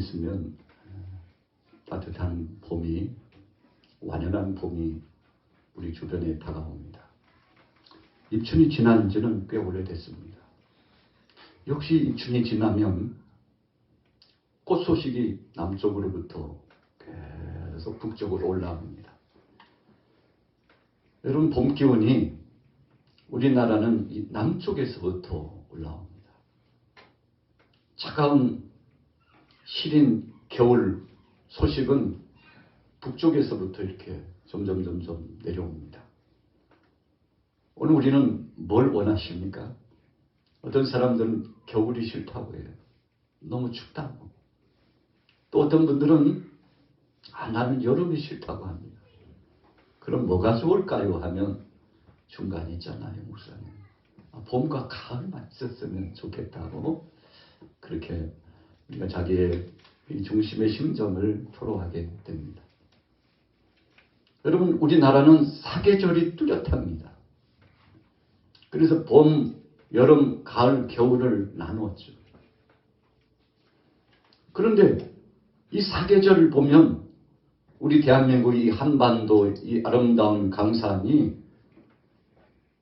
있으면 따뜻한 봄이, 완연한 봄이 우리 주변에 다가옵니다. 입춘이 지난 지는 꽤 오래됐습니다. 역시 입춘이 지나면 꽃 소식이 남쪽으로부터 계속 북쪽으로 올라옵니다. 여러분, 봄 기운이 우리나라는 이 남쪽에서부터 올라옵니다. 차가운 시린 겨울 소식은 북쪽에서부터 이렇게 점점 내려옵니다. 오늘 우리는 뭘 원하십니까? 어떤 사람들은 겨울이 싫다고 해요. 너무 춥다고. 또 어떤 분들은 나는 여름이 싫다고 합니다. 그럼 뭐가 좋을까요? 하면 중간에 있잖아요, 목사님. 봄과 가을만 있었으면 좋겠다고 그렇게 우리가 자기의 중심의 심정을 토로하게 됩니다. 여러분, 우리나라는 사계절이 뚜렷합니다. 그래서 봄, 여름, 가을, 겨울을 나누었죠. 그런데 이 사계절을 보면 우리 대한민국 이 한반도 이 아름다운 강산이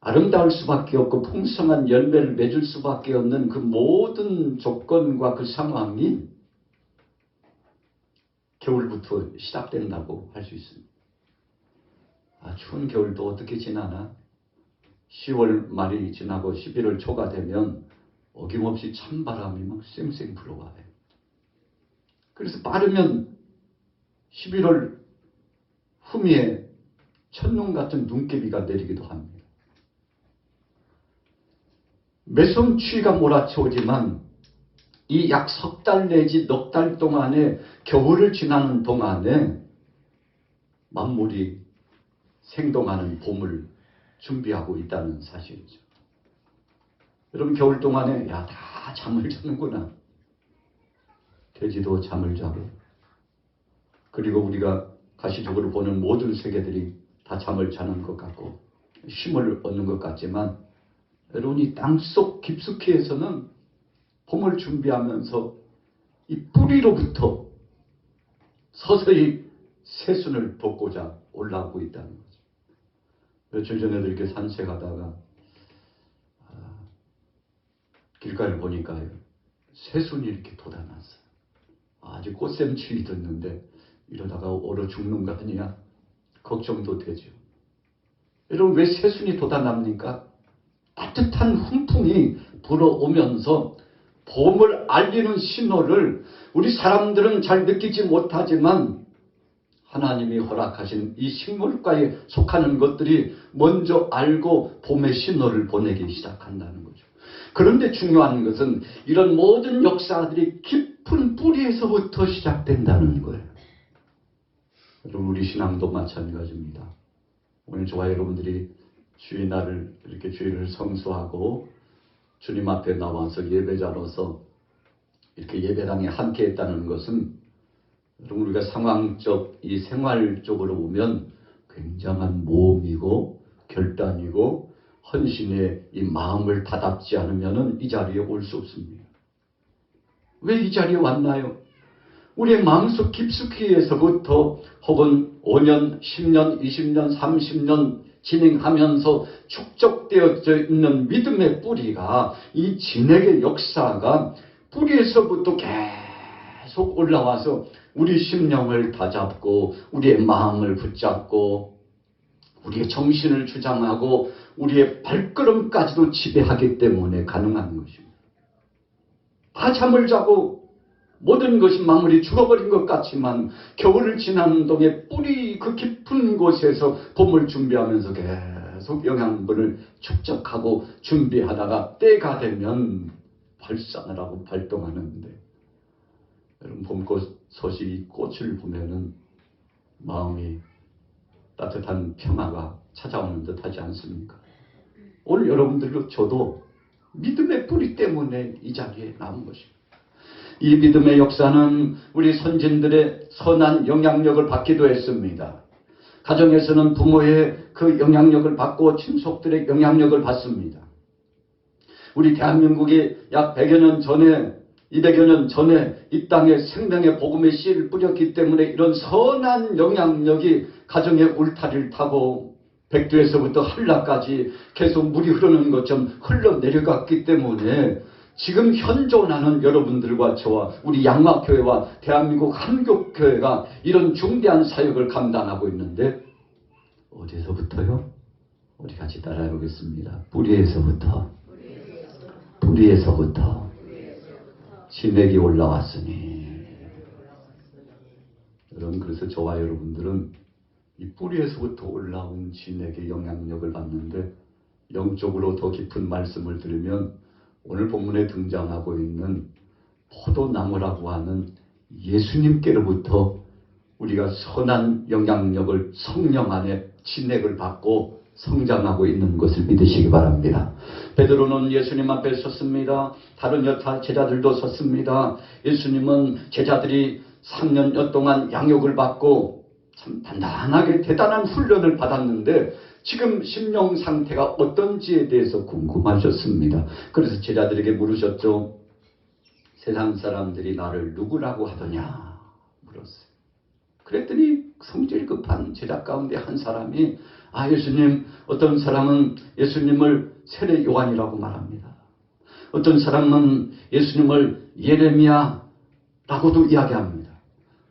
아름다울 수밖에 없고 풍성한 열매를 맺을 수밖에 없는 그 모든 조건과 그 상황이 겨울부터 시작된다고 할 수 있습니다. 추운 겨울도 어떻게 지나나? 10월 말이 지나고 11월 초가 되면 어김없이 찬바람이 막 쌩쌩 불어와요. 그래서 빠르면 11월 후미에 첫눈 같은 눈개비가 내리기도 합니다. 매서운 추위가 몰아쳐오지만 이 약 석 달 내지 넉 달 동안에 겨울을 지나는 동안에 만물이 생동하는 봄을 준비하고 있다는 사실이죠. 여러분, 겨울 동안에 다 잠을 자는구나. 돼지도 잠을 자고, 그리고 우리가 가시적으로 보는 모든 세계들이 다 잠을 자는 것 같고 쉼을 얻는 것 같지만, 여러분이 땅속 깊숙이에서는 봄을 준비하면서 이 뿌리로부터 서서히 새순을 돋고자 올라오고 있다는 거죠. 며칠 전에도 이렇게 산책하다가 길가를 보니까 새순이 이렇게 돋아났어요. 아직 꽃샘추위 듣는데 이러다가 얼어 죽는 거 아니야? 걱정도 되죠. 여러분, 왜 새순이 돋아납니까? 따뜻한 훈풍이 불어오면서 봄을 알리는 신호를 우리 사람들은 잘 느끼지 못하지만 하나님이 허락하신 이 식물과에 속하는 것들이 먼저 알고 봄의 신호를 보내기 시작한다는 거죠. 그런데 중요한 것은 이런 모든 역사들이 깊은 뿌리에서부터 시작된다는 거예요. 여러분, 우리 신앙도 마찬가지입니다. 오늘 저와 여러분들이 주일날을 이렇게 주일을 성수하고 주님 앞에 나와서 예배자로서 이렇게 예배당에 함께 했다는 것은 여러분, 우리가 상황적, 이 생활적으로 보면 굉장한 모험이고 결단이고 헌신의 이 마음을 다잡지 않으면 이 자리에 올 수 없습니다. 왜 이 자리에 왔나요? 우리의 마음속 깊숙이에서부터 혹은 5년, 10년, 20년, 30년 진행하면서 축적되어져 있는 믿음의 뿌리가, 이 진액의 역사가 뿌리에서부터 계속 올라와서 우리 심령을 다잡고 우리의 마음을 붙잡고 우리의 정신을 주장하고 우리의 발걸음까지도 지배하기 때문에 가능한 것입니다. 다 잠을 자고 모든 것이 마무리 죽어버린 것 같지만 겨울을 지나는 동에 뿌리 그 깊은 곳에서 봄을 준비하면서 계속 영양분을 축적하고 준비하다가 때가 되면 발산을 하고 발동하는데, 여러분, 봄꽃 소식이 꽃을 보면은 마음이 따뜻한 평화가 찾아오는 듯 하지 않습니까? 오늘 여러분들도 저도 믿음의 뿌리 때문에 이 자리에 나온 것입니다. 이 믿음의 역사는 우리 선진들의 선한 영향력을 받기도 했습니다. 가정에서는 부모의 그 영향력을 받고 친속들의 영향력을 받습니다. 우리 대한민국이 약 100여 년 전에 200여 년 전에 이 땅에 생명의 복음의 씨를 뿌렸기 때문에 이런 선한 영향력이 가정의 울타리를 타고 백두에서부터 한라까지 계속 물이 흐르는 것처럼 흘러내려갔기 때문에 지금 현존하는 여러분들과 저와 우리 양막교회와 대한민국 한국교회가 이런 중대한 사역을 감당하고 있는데 어디서부터요? 우리 같이 따라해 보겠습니다. 뿌리에서부터 진액이 올라왔으니. 여러분, 그래서 저와 여러분들은 이 뿌리에서부터 올라온 진액의 영향력을 받는데, 영적으로 더 깊은 말씀을 들으면 오늘 본문에 등장하고 있는 포도나무라고 하는 예수님께로부터 우리가 선한 영향력을, 성령 안에 진액을 받고 성장하고 있는 것을 믿으시기 바랍니다. 베드로는 예수님 앞에 섰습니다. 다른 여타 제자들도 섰습니다. 예수님은 제자들이 3년여 동안 양육을 받고 참 단단하게 대단한 훈련을 받았는데 지금 심령 상태가 어떤지에 대해서 궁금하셨습니다. 그래서 제자들에게 물으셨죠. 세상 사람들이 나를 누구라고 하더냐 물었어요. 그랬더니 성질 급한 제자 가운데 한 사람이 예수님, 어떤 사람은 예수님을 세례 요한이라고 말합니다. 어떤 사람은 예수님을 예레미야라고도 이야기합니다.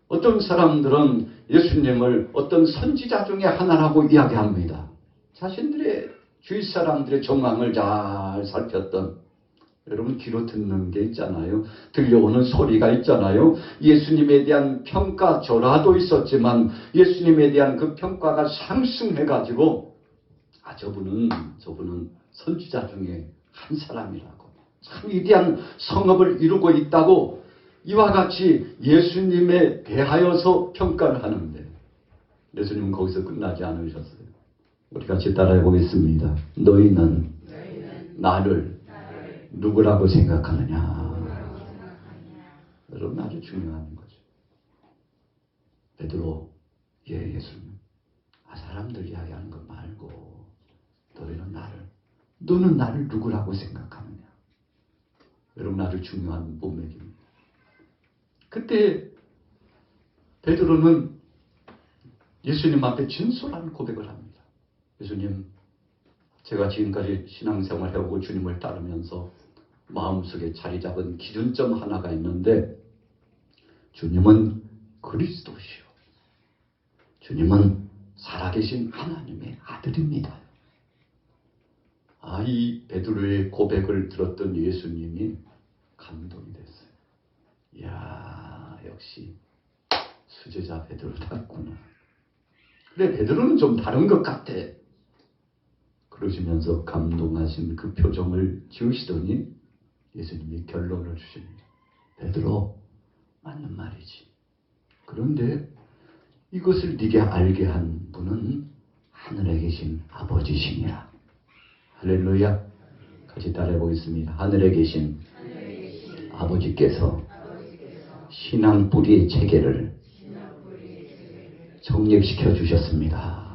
어떤 사람들은 예수님을 어떤 선지자 중에 하나라고 이야기합니다. 자신들의 주위 사람들의 정황을 잘 살폈던, 여러분 귀로 듣는 게 있잖아요. 들려오는 소리가 있잖아요. 예수님에 대한 평가절하도 있었지만 예수님에 대한 그 평가가 상승해가지고 저분은 선지자 중에 한 사람이라고, 참 위대한 성업을 이루고 있다고 이와 같이 예수님에 대하여서 평가를 하는데 예수님은 거기서 끝나지 않으셨어요. 우리 같이 따라해 보겠습니다. 너희는 나를 누구라고 생각하느냐. 여러분, 아주 중요한 거죠. 베드로, 예수님, 사람들 이야기하는 거 말고 너는 나를 누구라고 생각하느냐. 여러분, 아주 중요한 문맥입니다. 그때 베드로는 예수님 앞에 진솔한 고백을 합니다. 예수님, 제가 지금까지 신앙생활 해오고 주님을 따르면서 마음속에 자리 잡은 기준점 하나가 있는데, 주님은 그리스도시요, 주님은 살아계신 하나님의 아들입니다. 이 베드로의 고백을 들었던 예수님이 감동이 됐어요. 이야, 역시 수제자 베드로답구나. 그래, 베드로는 좀 다른 것 같아. 그러시면서 감동하신 그 표정을 지으시더니 예수님이 결론을 주십니다. 베드로, 맞는 말이지. 그런데 이것을 네게 알게 한 분은 하늘에 계신 아버지시니라. 할렐루야. 같이 따라해 보겠습니다. 하늘에 계신 아버지께서 신앙 뿌리의 체계를 정립시켜 주셨습니다.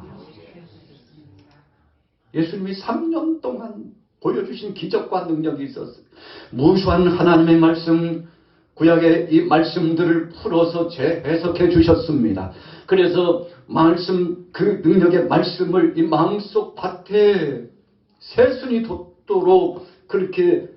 예수님이 3년 동안 보여주신 기적과 능력이 있었어요. 무수한 하나님의 말씀, 구약의 이 말씀들을 풀어서 재해석해 주셨습니다. 그래서 그 능력의 말씀을 이 마음속 밭에 새순이 돋도록 그렇게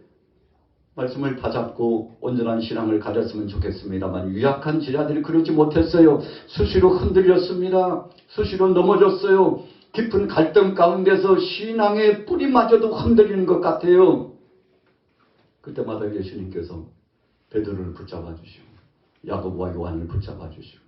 말씀을 다잡고 온전한 신앙을 가졌으면 좋겠습니다만, 유약한 제자들이 그러지 못했어요. 수시로 흔들렸습니다. 수시로 넘어졌어요. 깊은 갈등 가운데서 신앙의 뿌리마저도 흔들리는 것 같아요. 그때마다 예수님께서 베드로를 붙잡아 주시고 야고보와 요한을 붙잡아 주시고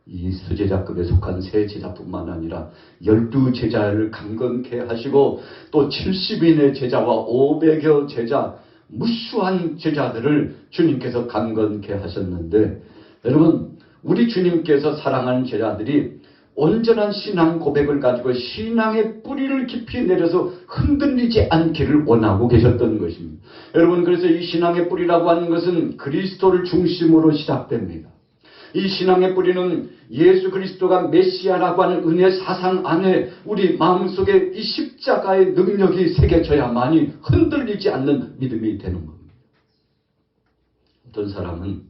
이 수제자급에 속한 세 제자뿐만 아니라 12제자를 강건케 하시고 또 70인의 제자와 500여 제자, 무수한 제자들을 주님께서 강건케 하셨는데, 여러분, 우리 주님께서 사랑하는 제자들이 온전한 신앙 고백을 가지고 신앙의 뿌리를 깊이 내려서 흔들리지 않기를 원하고 계셨던 것입니다. 여러분, 그래서 이 신앙의 뿌리라고 하는 것은 그리스도를 중심으로 시작됩니다. 이 신앙의 뿌리는 예수 그리스도가 메시아라고 하는 은혜 사상 안에 우리 마음속에 이 십자가의 능력이 새겨져야만이 흔들리지 않는 믿음이 되는 겁니다. 어떤 사람은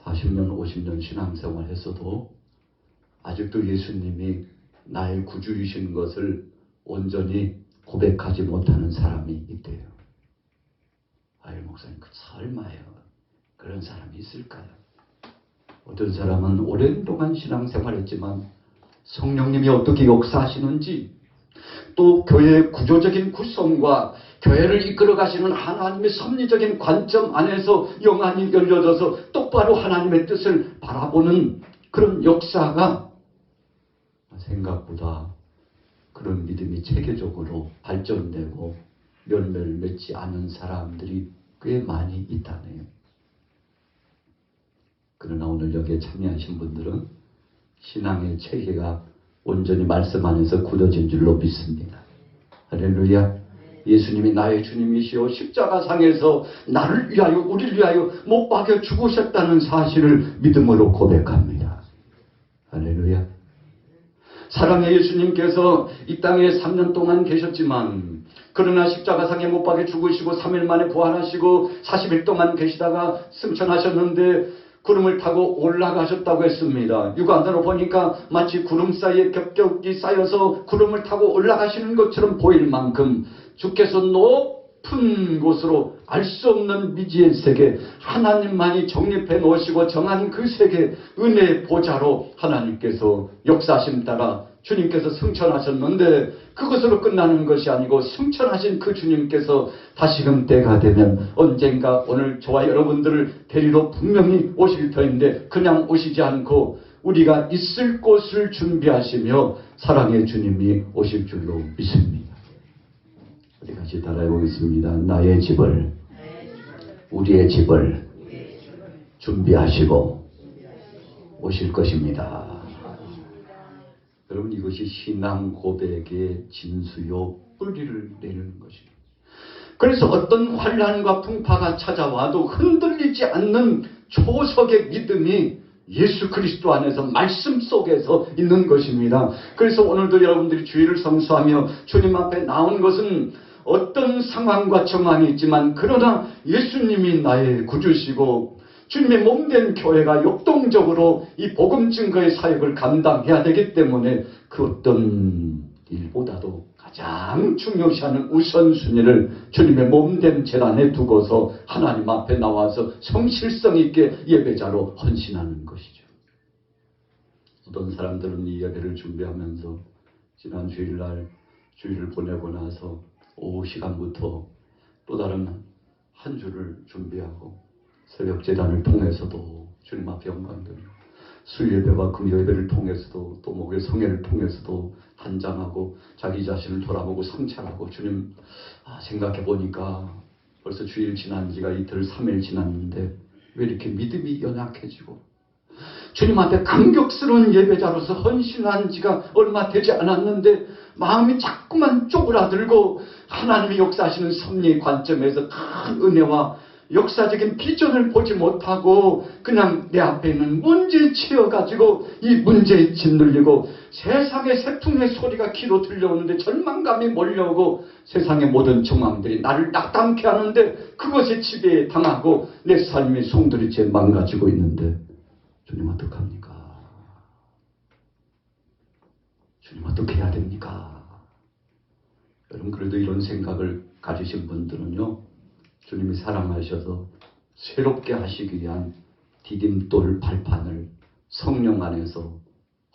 40년, 50년 신앙생활 했어도 아직도 예수님이 나의 구주이신 것을 온전히 고백하지 못하는 사람이 있대요. 아유, 목사님, 그 설마요. 그런 사람이 있을까요? 어떤 사람은 오랜 동안 신앙생활했지만 성령님이 어떻게 역사하시는지, 또 교회의 구조적인 구성과 교회를 이끌어 가시는 하나님의 섭리적인 관점 안에서 영안이 열려져서 똑바로 하나님의 뜻을 바라보는 그런 역사가 생각보다 그런 믿음이 체계적으로 발전되고 열매를 맺지 않은 사람들이 꽤 많이 있다네요. 그러나 오늘 여기에 참여하신 분들은 신앙의 체계가 온전히 말씀 안에서 굳어진 줄로 믿습니다. 할렐루야. 예수님이 나의 주님이시오 십자가상에서 나를 위하여 우리를 위하여 못 박여 죽으셨다는 사실을 믿음으로 고백합니다. 할렐루야. 사랑의 예수님께서 이 땅에 3년 동안 계셨지만 그러나 십자가상에 못 박여 죽으시고 3일 만에 부활하시고 40일 동안 계시다가 승천하셨는데 구름을 타고 올라가셨다고 했습니다. 육안으로 보니까 마치 구름 사이에 겹겹이 쌓여서 구름을 타고 올라가시는 것처럼 보일 만큼 주께서 높은 곳으로 알 수 없는 미지의 세계, 하나님만이 정립해 놓으시고 정한 그 세계 은혜의 보좌로 하나님께서 역사하심 따라 주님께서 승천하셨는데 그것으로 끝나는 것이 아니고 승천하신 그 주님께서 다시금 때가 되면 언젠가 오늘 저와 여러분들을 데리러 분명히 오실 터인데 그냥 오시지 않고 우리가 있을 곳을 준비하시며 사랑의 주님이 오실 줄로 믿습니다. 우리 같이 따라해 보겠습니다. 나의 집을, 우리의 집을 준비하시고 오실 것입니다. 여러분, 이것이 신앙 고백의 진수요 뿌리를 내리는 것입니다. 그래서 어떤 환난과 풍파가 찾아와도 흔들리지 않는 초석의 믿음이 예수 그리스도 안에서 말씀 속에서 있는 것입니다. 그래서 오늘도 여러분들이 주일을 성수하며 주님 앞에 나온 것은 어떤 상황과 정황이 있지만 그러나 예수님이 나의 구주시고 주님의 몸된 교회가 역동적으로 이 복음 증거의 사역을 감당해야 되기 때문에 그 어떤 일보다도 가장 중요시하는 우선순위를 주님의 몸된 재단에 두고서 하나님 앞에 나와서 성실성 있게 예배자로 헌신하는 것이죠. 어떤 사람들은 이 예배를 준비하면서 지난 주일날 주일을 보내고 나서 오후 시간부터 또 다른 한 주를 준비하고 새벽 제단을 통해서도 주님 앞에 영광드리고 수요예배와 금요예배를 통해서도 또 목요일 성회를 통해서도 한장하고 자기 자신을 돌아보고 성찰하고 주님 생각해 보니까 벌써 주일 지난 지가 이틀 3일 지났는데 왜 이렇게 믿음이 연약해지고 주님 앞에 감격스러운 예배자로서 헌신한 지가 얼마 되지 않았는데 마음이 자꾸만 쪼그라들고 하나님이 역사하시는 섭리의 관점에서 큰 은혜와 역사적인 비전을 보지 못하고 그냥 내 앞에 있는 문제에 치여가지고 이 문제에 짓눌리고 세상의 새풍의 소리가 귀로 들려오는데 절망감이 몰려오고 세상의 모든 정황들이 나를 낙담케 하는데 그것에 지배에 당하고 내 삶의 송두리째 망가지고 있는데 주님 어떡합니까? 주님 어떻게 해야 됩니까? 여러분, 그래도 이런 생각을 가지신 분들은요, 주님이 사랑하셔서 새롭게 하시기 위한 디딤돌 발판을 성령 안에서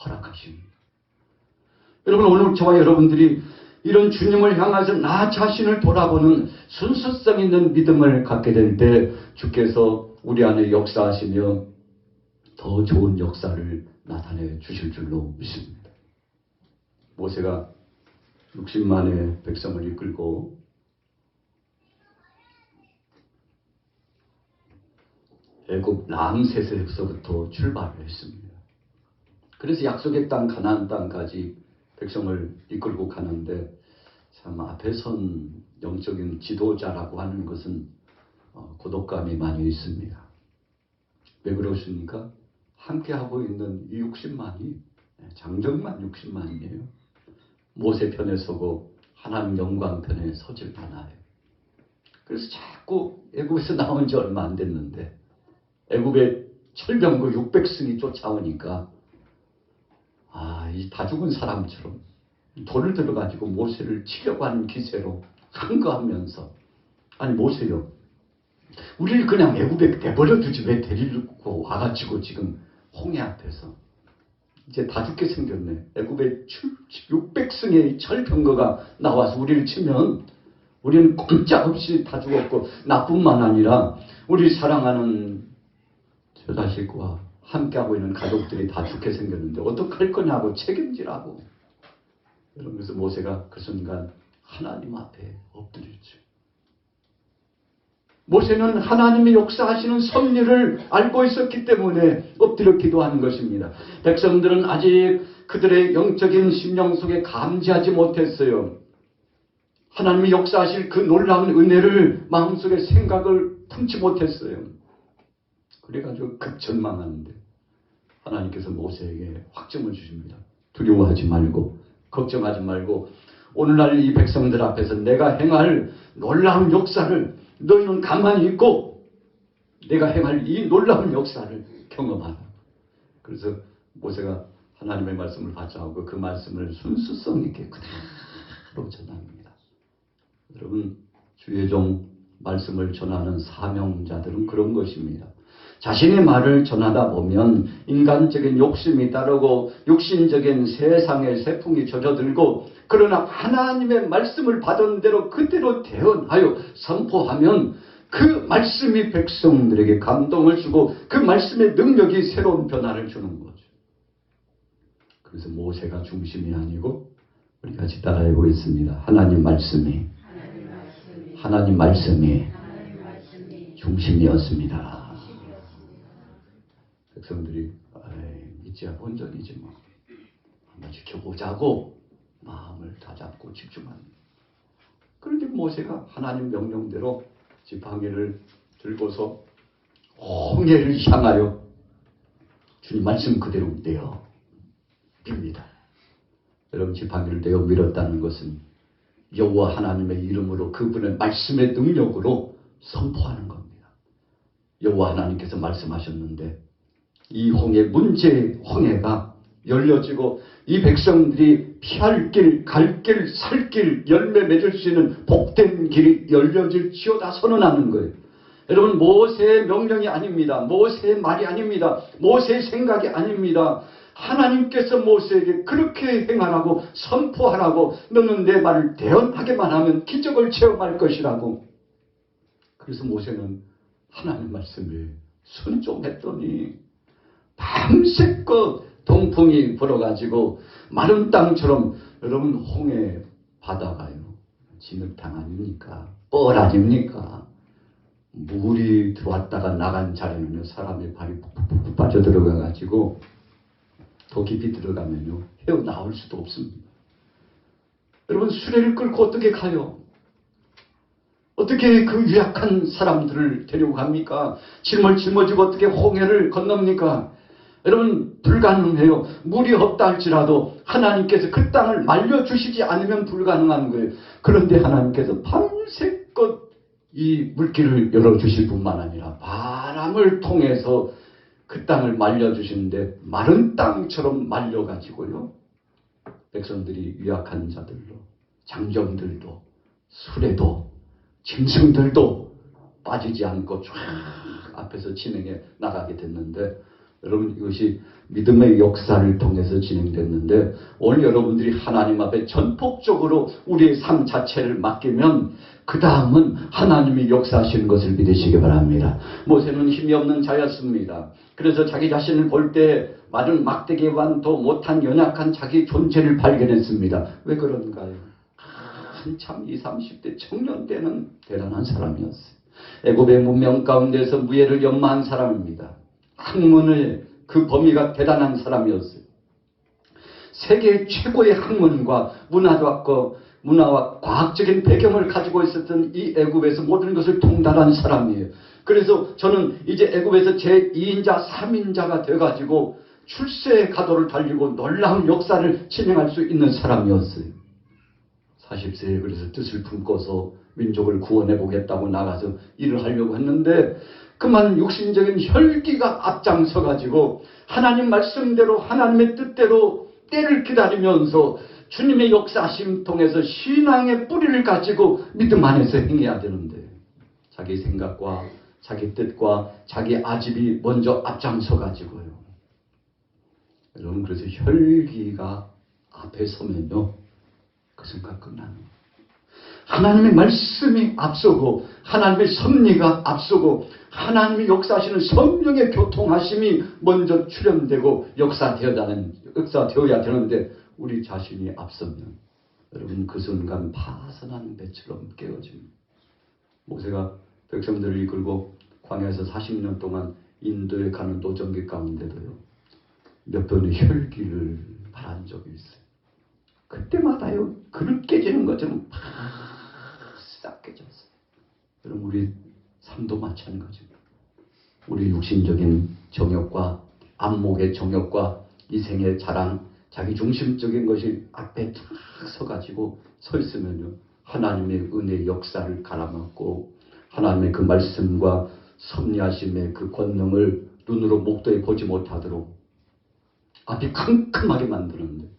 허락하십니다. 여러분, 오늘 저와 여러분들이 이런 주님을 향해서 나 자신을 돌아보는 순수성 있는 믿음을 갖게 될 때 주께서 우리 안에 역사하시며 더 좋은 역사를 나타내 주실 줄로 믿습니다. 모세가 60만의 백성을 이끌고 애굽 람세스에서부터 출발을 했습니다. 그래서 약속의 땅 가나안 땅까지 백성을 이끌고 가는데 참 앞에 선 영적인 지도자라고 하는 것은 고독감이 많이 있습니다. 왜 그러십니까? 함께 하고 있는 이 60만이 장정만 60만이에요. 모세 편에 서고 하나님 영광 편에 서질 않아요. 그래서 자꾸 애굽에서 나온 지 얼마 안 됐는데 애굽의 철병거 600승이 쫓아오니까 이 다 죽은 사람처럼 돌을 들어가지고 모세를 치려고 하는 기세로 항거하면서 아니 모세요, 우리를 그냥 애굽에 내버려 두지 왜 데리고 와가지고 지금 홍해 앞에서 이제 다 죽게 생겼네. 애굽에 600승의 철병거가 나와서 우리를 치면 우리는 꼼짝없이 다 죽었고 나뿐만 아니라 우리 사랑하는 저 자식과 함께하고 있는 가족들이 다 죽게 생겼는데 어떡할 거냐고 책임지라고. 그러면서 모세가 그 순간 하나님 앞에 엎드렸죠. 모세는 하나님의 역사하시는 섭리를 알고 있었기 때문에 엎드려 기도하는 것입니다. 백성들은 아직 그들의 영적인 심령 속에 감지하지 못했어요. 하나님의 역사하실 그 놀라운 은혜를 마음속에 생각을 품지 못했어요. 그래가지고 급전망하는데 하나님께서 모세에게 확증을 주십니다. 두려워하지 말고 걱정하지 말고 오늘날 이 백성들 앞에서 내가 행할 놀라운 역사를 너희는 가만히 있고 내가 행할 이 놀라운 역사를 경험하라. 그래서 모세가 하나님의 말씀을 받자하고 그 말씀을 순수성 있게 그대로 전합니다. 여러분, 주의 종 말씀을 전하는 사명자들은 그런 것입니다. 자신의 말을 전하다 보면 인간적인 욕심이 따르고 육신적인 세상의 세풍이 젖어들고, 그러나 하나님의 말씀을 받은 대로 그대로 대언하여 선포하면 그 말씀이 백성들에게 감동을 주고 그 말씀의 능력이 새로운 변화를 주는 거죠. 그래서 모세가 중심이 아니고 우리 같이 따라해 보겠습니다. 하나님 말씀이 중심이었습니다. 백성들이 믿지야 본전이지 뭐 한번 지켜보자고 마음을 다잡고 집중합니다. 그런데 모세가 하나님 명령대로 지팡이를 들고서 홍해를 향하여 주님 말씀 그대로 내어 밉니다. 여러분, 지팡이를 내어 밀었다는 것은 여호와 하나님의 이름으로 그분의 말씀의 능력으로 선포하는 겁니다. 여호와 하나님께서 말씀하셨는데 이 문제의 홍해가 열려지고 이 백성들이 피할 길, 갈 길, 살 길, 열매 맺을 수 있는 복된 길이 열려질지어다 선언하는 거예요. 여러분, 모세의 명령이 아닙니다. 모세의 말이 아닙니다. 모세의 생각이 아닙니다. 하나님께서 모세에게 그렇게 행하라고 선포하라고, 너는 내 말을 대언하게만 하면 기적을 체험할 것이라고. 그래서 모세는 하나님 말씀에 순종했더니 밤새껏 동풍이 불어가지고 마른 땅처럼, 여러분, 홍해 바다가요 진흙탕 아닙니까? 뻘 아닙니까? 물이 들어왔다가 나간 자리는요 사람의 발이 푹푹 빠져들어가가지고 더 깊이 들어가면요 헤어나올 수도 없습니다. 여러분, 수레를 끌고 어떻게 가요? 어떻게 그 유약한 사람들을 데리고 갑니까? 짊어지고 어떻게 홍해를 건넙니까? 여러분, 불가능해요. 물이 없다 할지라도 하나님께서 그 땅을 말려주시지 않으면 불가능한 거예요. 그런데 하나님께서 밤새껏 이 물길을 열어주실 뿐만 아니라 바람을 통해서 그 땅을 말려주시는데 마른 땅처럼 말려가지고요 백성들이 유약한 자들로, 장정들도, 수레도, 짐승들도 빠지지 않고 쫙 앞에서 진행해 나가게 됐는데, 여러분, 이것이 믿음의 역사를 통해서 진행됐는데, 오늘 여러분들이 하나님 앞에 전폭적으로 우리의 삶 자체를 맡기면 그 다음은 하나님이 역사하시는 것을 믿으시기 바랍니다. 모세는 힘이 없는 자였습니다. 그래서 자기 자신을 볼 때 마른 막대기와도 못한 연약한 자기 존재를 발견했습니다. 왜 그런가요? 한참 20, 30대 청년 때는 대단한 사람이었어요. 애굽의 문명 가운데서 무예를 연마한 사람입니다. 학문의 그 범위가 대단한 사람이었어요. 세계 최고의 학문과 문화와 과학적인 배경을 가지고 있었던 이 애굽에서 모든 것을 통달한 사람이에요. 그래서 저는 이제 애굽에서 제2인자, 3인자가 돼가지고 출세의 가도를 달리고 놀라운 역사를 진행할 수 있는 사람이었어요. 40세에 그래서 뜻을 품고서 민족을 구원해 보겠다고 나가서 일을 하려고 했는데 그만 육신적인 혈기가 앞장서 가지고 하나님 말씀대로 하나님의 뜻대로 때를 기다리면서 주님의 역사심 통해서 신앙의 뿌리를 가지고 믿음 안에서 행해야 되는데 자기 생각과 자기 뜻과 자기 아집이 먼저 앞장서 가지고요. 여러분 그래서 혈기가 앞에 서면요 그 순간 끝나는 거예요. 하나님의 말씀이 앞서고 하나님의 섭리가 앞서고 하나님이 역사하시는 성령의 교통하심이 먼저 출현되고 역사되어야 되는데 우리 자신이 앞서면 여러분 그 순간 파선한 배처럼 깨어집니다. 모세가 백성들을 이끌고 광야에서 40년 동안 인도에 가는 도전기 가운데도요 몇 번의 혈기를 발한 적이 있어요. 그때마다요 그릇 깨지는 것처럼 싹 깨졌어요. 여러분 우리 삶도 마찬가지입니다. 우리 육신적인 정욕과 안목의 정욕과 이생의 자랑, 자기 중심적인 것이 앞에 탁 서가지고 서 있으면요 하나님의 은혜의 역사를 갈아먹고 하나님의 그 말씀과 섭리하심의 그 권능을 눈으로 목도에 보지 못하도록 앞이 캄캄하게 만드는데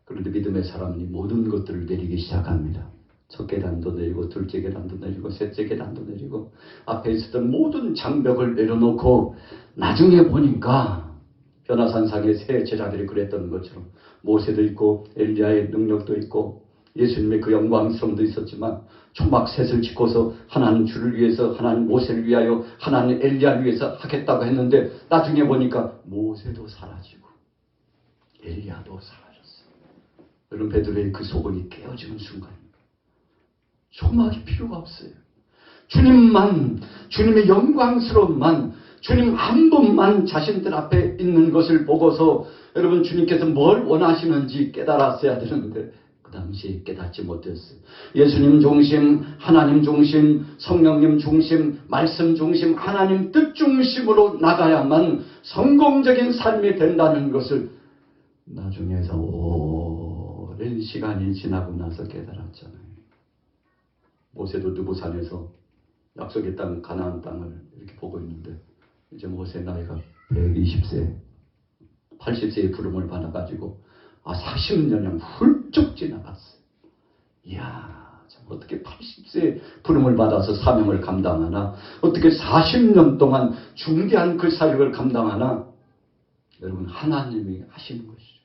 그런데 믿음의 사람이 모든 것들을 내리기 시작합니다. 첫 계단도 내리고 둘째 계단도 내리고 셋째 계단도 내리고 앞에 있었던 모든 장벽을 내려놓고 나중에 보니까 변화산상의 새 제자들이 그랬던 것처럼 모세도 있고 엘리야의 능력도 있고 예수님의 그 영광스러움도 있었지만 초막셋을 짓고서 하나님 주를 위해서 하나님 모세를 위하여 하나님 엘리야를 위해서 하겠다고 했는데 나중에 보니까 모세도 사라지고 엘리야도 사라졌어요. 여러분 베드로의 그 소원이 깨어지는 순간입니다. 초막이 필요가 없어요. 주님만, 주님의 영광스러움만, 주님 한 분만 자신들 앞에 있는 것을 보고서 여러분 주님께서 뭘 원하시는지 깨달았어야 되는데 그 당시에 깨닫지 못했어요. 예수님 중심, 하나님 중심, 성령님 중심, 말씀 중심, 하나님 뜻 중심으로 나가야만 성공적인 삶이 된다는 것을 나중에서 오랜 시간이 지나고 나서 깨달았잖아요. 모세도 느부산에서 약속의 땅 가나안 땅을 이렇게 보고 있는데 이제 모세 나이가 120세, 80세의 부름을 받아가지고 40년이 훌쩍 지나갔어요. 이야, 참 어떻게 80세 부름을 받아서 사명을 감당하나? 어떻게 40년 동안 중대한 그 사역을 감당하나? 여러분 하나님이 하시는 것이죠.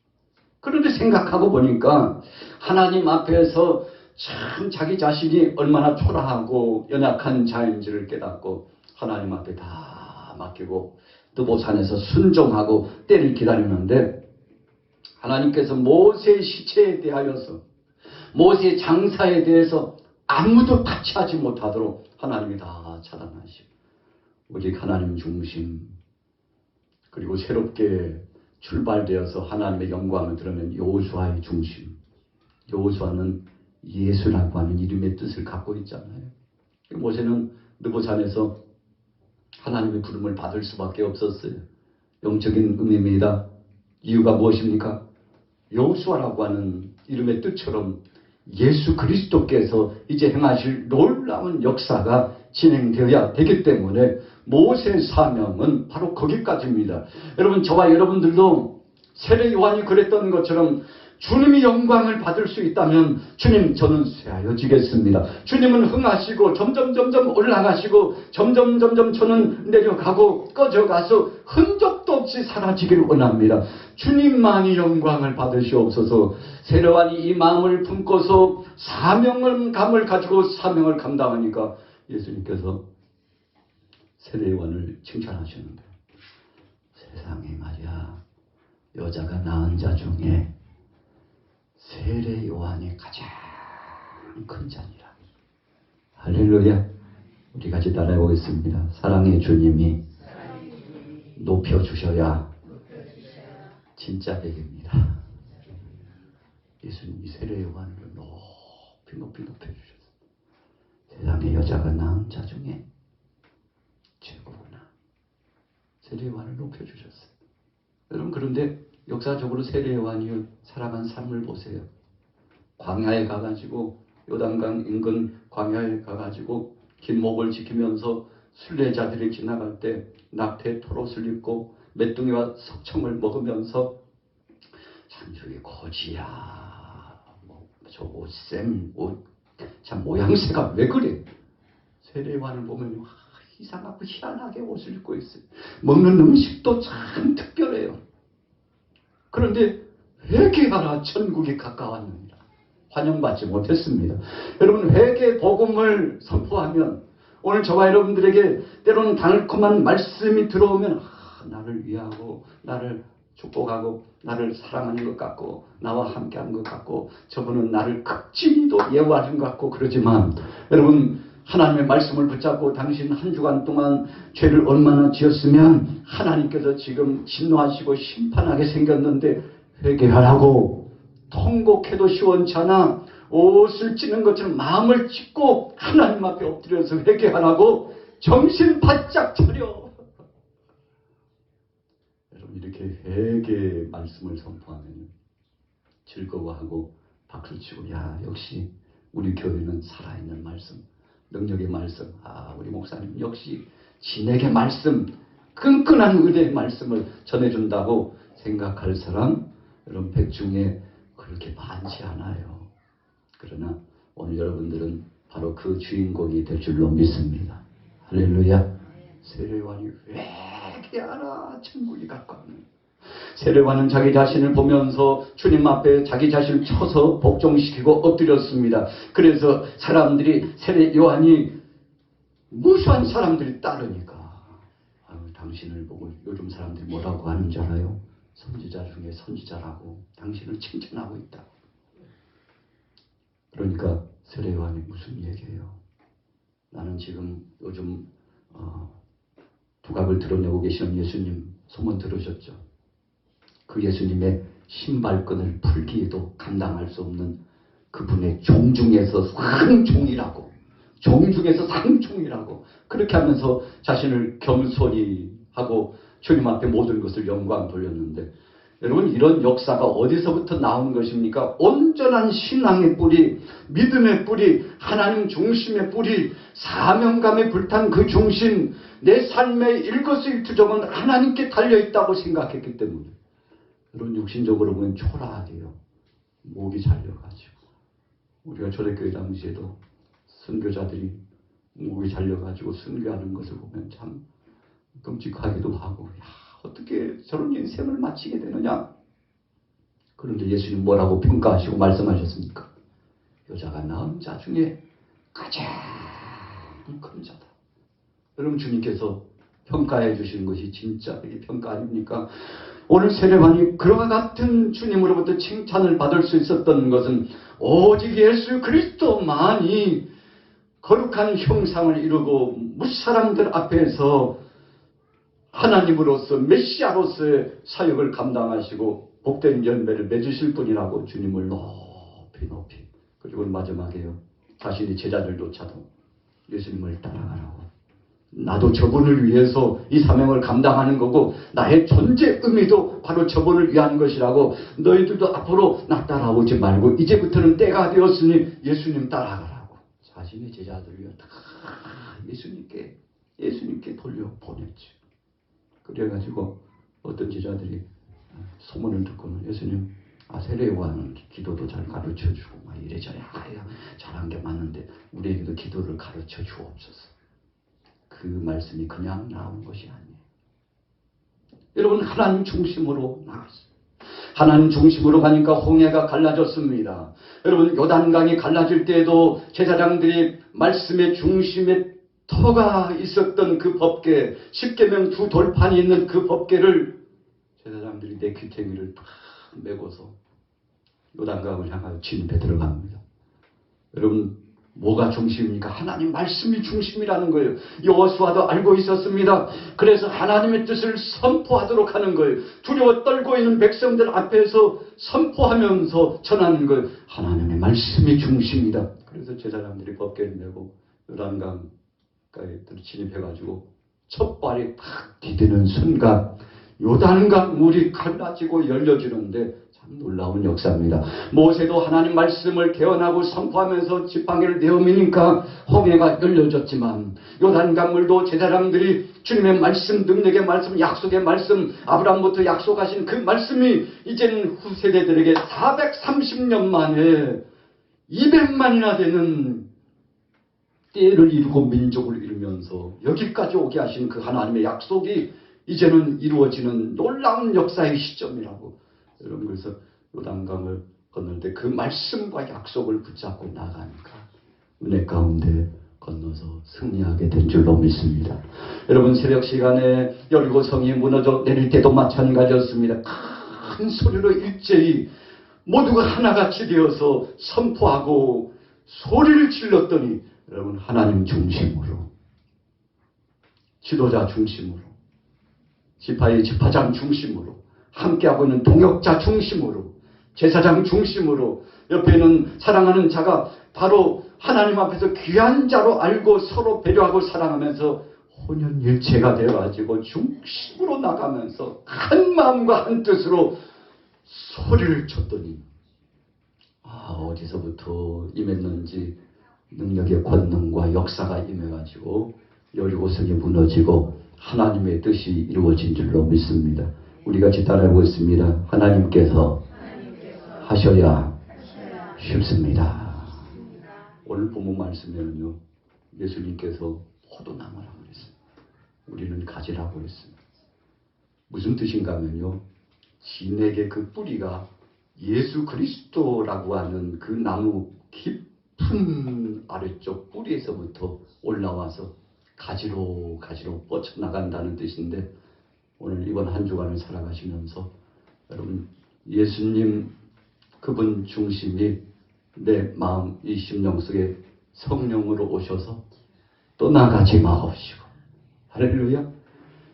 그런데 생각하고 보니까 하나님 앞에서 참 자기 자신이 얼마나 초라하고 연약한 자인지를 깨닫고 하나님 앞에 다 맡기고 느보산에서 순종하고 때를 기다리는데 하나님께서 모세의 시체에 대하여서 모세의 장사에 대해서 아무도 타치하지 못하도록 하나님이 다 차단하시고 오직 하나님 중심 그리고 새롭게 출발되어서 하나님의 영광을 드러낸 여호수아의 중심. 여호수아는 예수라고 하는 이름의 뜻을 갖고 있잖아요. 모세는 느보산에서 하나님의 부름을 받을 수밖에 없었어요. 영적인 의미입니다. 이유가 무엇입니까? 여호수아라고 하는 이름의 뜻처럼 예수 그리스도께서 이제 행하실 놀라운 역사가 진행되어야 되기 때문에 모세의 사명은 바로 거기까지입니다. 여러분 저와 여러분들도 세례 요한이 그랬던 것처럼 주님이 영광을 받을 수 있다면 주님 저는 쇠하여지겠습니다. 주님은 흥하시고 점점 올라가시고 점점 저는 내려가고 꺼져가서 흔적도 없이 사라지기를 원합니다. 주님만이 영광을 받으시옵소서. 세례 요한이 이 마음을 품고서 사명감을 가지고 사명을 감당하니까 예수님께서 세례 요한을 칭찬하셨는데 세상에 말이야 여자가 낳은 자 중에 세례 요한이 가장 큰 자니라. 할렐루야. 우리 같이 따라해 보겠습니다. 사랑의 주님이 높여주셔야 진짜 백입니다. 예수님이 세례 요한을 높이 높여주셨어요. 세상에 여자가 낳은 자 중에 최고구나. 세례 요한을 높여주셨어요. 여러분 그런데 역사적으로 세례 요한이 살아간 삶을 보세요. 광야에 가가지고 요단강 인근 광야에 가가지고 긴 목을 지키면서 순례자들이 지나갈 때 낙태 토롯을 입고 메뚜기와 석청을 먹으면서 참 저기 고지야 저 옷샘 옷 참 모양새가 왜 그래? 세례요한을 보면 이상하고 희한하게 옷을 입고 있어요. 먹는 음식도 참 특별해요. 그런데 회개하라 천국이 가까웠느니라. 환영받지 못했습니다. 여러분 회개 복음을 선포하면 오늘 저와 여러분들에게 때로는 달콤한 말씀이 들어오면 나를 위하고 나를 축복하고 나를 사랑하는 것 같고 나와 함께하는 것 같고 저분은 나를 극진히도 예우하는 것 같고 그러지만 여러분 하나님의 말씀을 붙잡고 당신 한 주간 동안 죄를 얼마나 지었으면 하나님께서 지금 진노하시고 심판하게 생겼는데 회개하라고 통곡해도 시원치 않아 옷을 찢는 것처럼 마음을 찢고 하나님 앞에 엎드려서 회개하라고 정신 바짝 차려. 여러분 이렇게 회개 말씀을 선포하면 즐거워하고 박수치고 야 역시 우리 교회는 살아있는 말씀 능력의 말씀 우리 목사님 역시 진에게 말씀 끈끈한 은혜의 말씀을 전해준다고 생각할 사람 여러분 백중에 그렇게 많지 않아요. 그러나 오늘 여러분들은 바로 그 주인공이 될 줄로 믿습니다. 할렐루야. 세례요한이 회개하라 천국이 가까우니 세례요한은 자기 자신을 보면서 주님 앞에 자기 자신을 쳐서 복종시키고 엎드렸습니다. 그래서 사람들이 세례요한이 무수한 사람들이 따르니까 당신을 보고 요즘 사람들이 뭐라고 하는 줄 알아요? 선지자 중에 선지자라고 당신을 칭찬하고 있다. 그러니까 세례요한이 무슨 얘기예요? 나는 지금 요즘 두각을 드러내고 계시는 예수님 소문 들으셨죠? 그 예수님의 신발끈을 풀기에도 감당할 수 없는 그분의 종 중에서 상종이라고 종 중에서 상종이라고 그렇게 하면서 자신을 겸손히 하고 주님 앞에 모든 것을 영광 돌렸는데 여러분 이런 역사가 어디서부터 나온 것입니까? 온전한 신앙의 뿌리, 믿음의 뿌리, 하나님 중심의 뿌리, 사명감에 불탄 그 중심, 내 삶의 일거수일투족은 하나님께 달려있다고 생각했기 때문에 여러분 육신적으로 보면 초라하게요. 목이 잘려가지고 우리가 초대교회 당시에도 선교자들이 목이 잘려가지고 선교하는 것을 보면 참 끔찍하기도 하고 어떻게 저런 인생을 마치게 되느냐. 그런데 예수님 뭐라고 평가하시고 말씀하셨습니까? 여자가 낳은 자 중에 가장 큰 자다. 여러분 주님께서 평가해 주시는 것이 진짜 이게 평가 아닙니까? 오늘 세례요한이 그와 같은 주님으로부터 칭찬을 받을 수 있었던 것은 오직 예수 그리스도만이 거룩한 형상을 이루고 무사람들 앞에서 하나님으로서 메시아로서의 사역을 감당하시고 복된 열매를 맺으실 분이라고 주님을 높이 그리고 마지막에요. 자신이 제자들조차도 예수님을 따라가라고. 나도 저분을 위해서 이 사명을 감당하는 거고 나의 존재 의미도 바로 저분을 위한 것이라고 너희들도 앞으로 나 따라오지 말고 이제부터는 때가 되었으니 예수님 따라가라고. 자신의 제자들을 다 예수님께 돌려보냈죠. 그래가지고 어떤 제자들이 소문을 듣고는 예수님 세례요한은 기도도 잘 가르쳐주고 막 이래저래 잘한 게 맞는데 우리에게도 기도를 가르쳐 주옵소서. 그 말씀이 그냥 나온 것이 아니에요. 여러분 하나님 중심으로 나갔어요. 하나님 중심으로 가니까 홍해가 갈라졌습니다. 여러분 요단강이 갈라질 때에도 제사장들이 말씀의 중심에 터가 있었던 그 법궤, 십계명 두 돌판이 있는 그 법궤를 제사장들이 내 귀퉁이를 다 메고서 요단강을 향하여 진입해 들어갑니다. 여러분 뭐가 중심입니까? 하나님 말씀이 중심이라는 거예요. 여호수아도 알고 있었습니다. 그래서 하나님의 뜻을 선포하도록 하는 거예요. 두려워 떨고 있는 백성들 앞에서 선포하면서 전하는 거예요. 하나님의 말씀이 중심이다. 그래서 제사장들이 법궤를 메고 요단강 진입해가지고 첫 발이 탁 디디는 순간 요단강 물이 갈라지고 열려지는데 자 참 놀라운 역사입니다. 모세도 하나님 말씀을 개헌하고 선포하면서 지팡이를 내어미니까 홍해가 열려졌지만 요단강물도 제사장들이 주님의 말씀, 능력의 말씀, 약속의 말씀, 아브라함부터 약속하신 그 말씀이 이제는 후세대들에게 430년 만에 200만이나 되는 때를 이루고 민족을 이루면서 여기까지 오게 하신 그 하나님의 약속이 이제는 이루어지는 놀라운 역사의 시점이라고. 여러분, 그래서 요단강을 건널 때 그 말씀과 약속을 붙잡고 나가니까 은혜 가운데 건너서 승리하게 된 줄로 믿습니다. 여러분, 새벽 시간에 여리고성이 무너져 내릴 때도 마찬가지였습니다. 큰 소리로 일제히 모두가 하나같이 되어서 선포하고 소리를 질렀더니 여러분, 하나님 중심으로, 지도자 중심으로, 지파의 지파장 중심으로, 함께하고 있는 동역자 중심으로, 제사장 중심으로, 옆에 있는 사랑하는 자가 바로 하나님 앞에서 귀한 자로 알고 서로 배려하고 사랑하면서 혼연일체가 되어가지고 중심으로 나가면서 한 마음과 한 뜻으로 소리를 쳤더니 어디서부터 임했는지 능력의 권능과 역사가 임해가지고 여리고성이 무너지고 하나님의 뜻이 이루어진 줄로 믿습니다. 우리 같이 따라해보겠습니다. 하나님께서 하셔야 쉽습니다. 오늘 본문 말씀에는요, 예수님께서 포도나무라고 그랬습니다. 우리는 가지라고 그랬습니다. 무슨 뜻인가 하면요, 진액의 그 뿌리가 예수 그리스도라고 하는 그 나무 깊은 아래쪽 뿌리에서부터 올라와서 가지로 뻗쳐나간다는 뜻인데, 오늘 이번 한 주간을 살아가시면서 여러분, 예수님 그분 중심이 내 마음, 이 심령 속에 성령으로 오셔서 떠나가지 마옵시고, 할렐루야.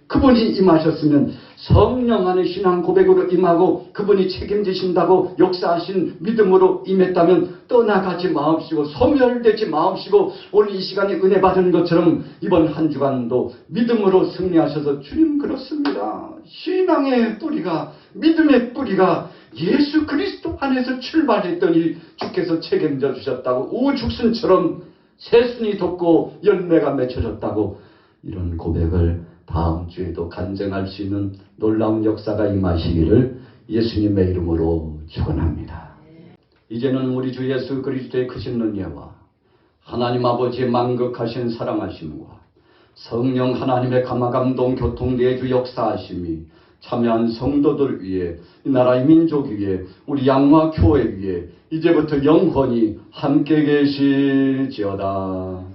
그분이 임하셨으면 성령 안에 신앙 고백으로 임하고 그분이 책임지신다고 역사하신 믿음으로 임했다면 떠나가지 마옵시고 소멸되지 마옵시고, 오늘 이 시간에 은혜 받은 것처럼 이번 한 주간도 믿음으로 승리하셔서, 주님 그렇습니다. 신앙의 뿌리가, 믿음의 뿌리가 예수 그리스도 안에서 출발했더니 주께서 책임져 주셨다고, 우죽순처럼 새순이 돋고 열매가 맺혀졌다고, 이런 고백을 다음 주에도 간증할 수 있는 놀라운 역사가 임하시기를 예수님의 이름으로 축원합니다. 이제는 우리 주 예수 그리스도의 크신 은혜와 하나님 아버지의 만극하신 사랑하심과 성령 하나님의 감화감동 교통내주 역사하심이 참여한 성도들 위해, 이 나라의 민족 위에, 우리 양화 교회 위에 이제부터 영원히 함께 계시지어다.